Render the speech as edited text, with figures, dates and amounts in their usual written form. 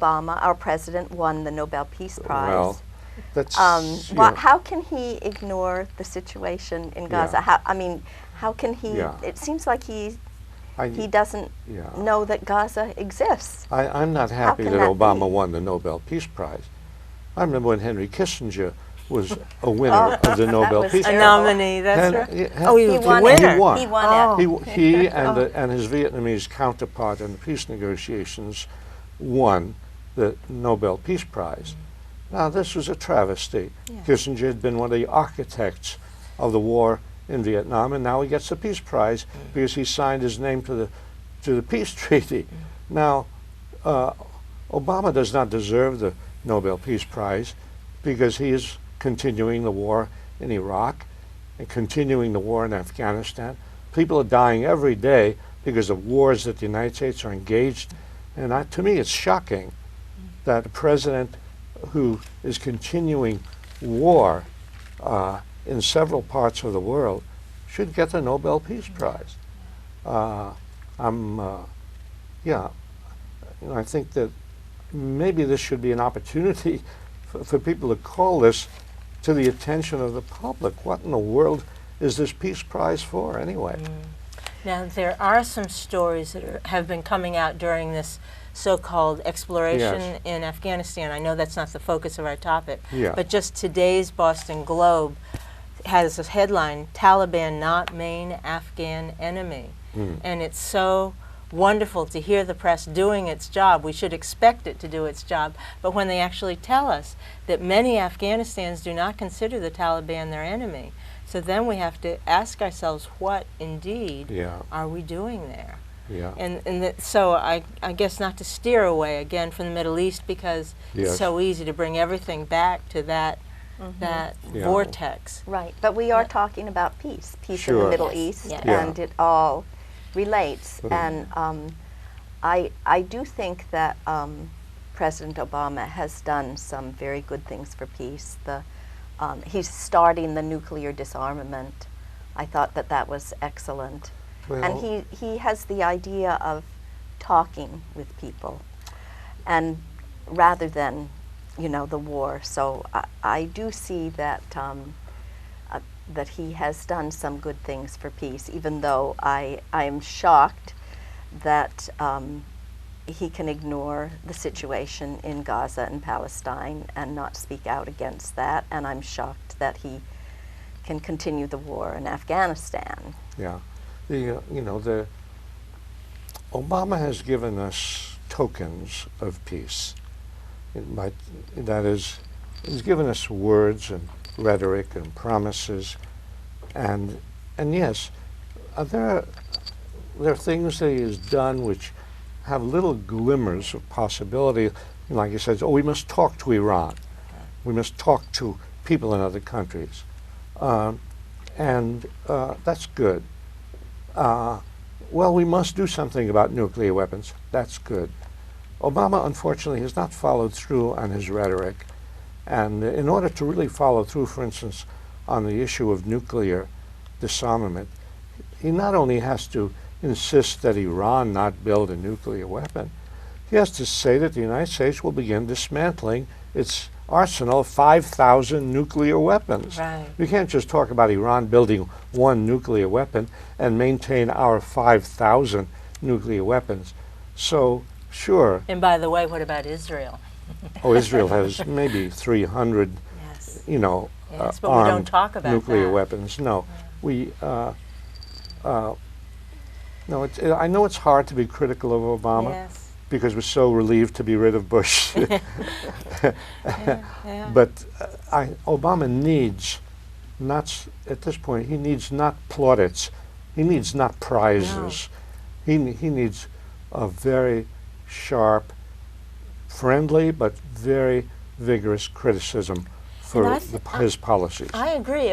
Obama, our president, won the Nobel Peace Prize. Well, that's how can he ignore the situation in Gaza? Yeah. How can he? Yeah. It seems like he doesn't Yeah. know that Gaza exists. I'm not happy that Obama won the Nobel Peace Prize. I remember when Henry Kissinger was a winner of the Nobel Peace Prize. A nominee, that's right. He was won a winner. He won. He won it. He and his Vietnamese counterpart in the peace negotiations won the Nobel Peace Prize. Now, this was a travesty. Yeah. Kissinger had been one of the architects of the war in Vietnam, and now he gets the Peace Prize because he signed his name to the peace treaty. Now, Obama does not deserve the Nobel Peace Prize because he is continuing the war in Iraq and continuing the war in Afghanistan. People are dying every day because of wars that the United States are engaged in. And to me, it's shocking that a president who is continuing war in several parts of the world should get the Nobel Peace Prize. I think that maybe this should be an opportunity for people to call this to the attention of the public. What in the world is this Peace Prize for anyway? Now, there are some stories that have been coming out during this so-called exploration in Afghanistan. I know that's not the focus of our topic, but just today's Boston Globe has a headline, "Taliban Not Main Afghan Enemy." And it's so wonderful to hear the press doing its job. We should expect it to do its job. But when they actually tell us that many Afghanistans do not consider the Taliban their enemy, so then we have to ask ourselves, what indeed are we doing there? So I guess not to steer away again from the Middle East, because it's so easy to bring everything back to that vortex. Right, but we are talking about peace in the Middle East, and it all relates. And I do think that President Obama has done some very good things for peace. He's starting the nuclear disarmament. I thought that was excellent. Well, and he has the idea of talking with people, and rather than, the war. So I do see that that he has done some good things for peace, even though I am shocked that he can ignore the situation in Gaza and Palestine and not speak out against that, and I'm shocked that he can continue the war in Afghanistan. Yeah. The Obama has given us tokens of peace. That is, he's given us words and rhetoric and promises, and yes, there are things that he has done which have little glimmers of possibility. Like he says, we must talk to Iran. We must talk to people in other countries, and that's good. We must do something about nuclear weapons. That's good. Obama, unfortunately, has not followed through on his rhetoric. And in order to really follow through, for instance, on the issue of nuclear disarmament, he not only has to insist that Iran not build a nuclear weapon, he has to say that the United States will begin dismantling its arsenal of 5,000 nuclear weapons. Right. We can't just talk about Iran building one nuclear weapon and maintain our 5,000 nuclear weapons. So, sure. And by the way, what about Israel? Israel has maybe 300, but armed we don't talk about nuclear that. weapons. No, I know it's hard to be critical of Obama because we're so relieved to be rid of Bush. But Obama needs not, at this point, he needs not plaudits. He needs not prizes. No. He needs a very sharp, friendly, but very vigorous criticism for his policies. I agree.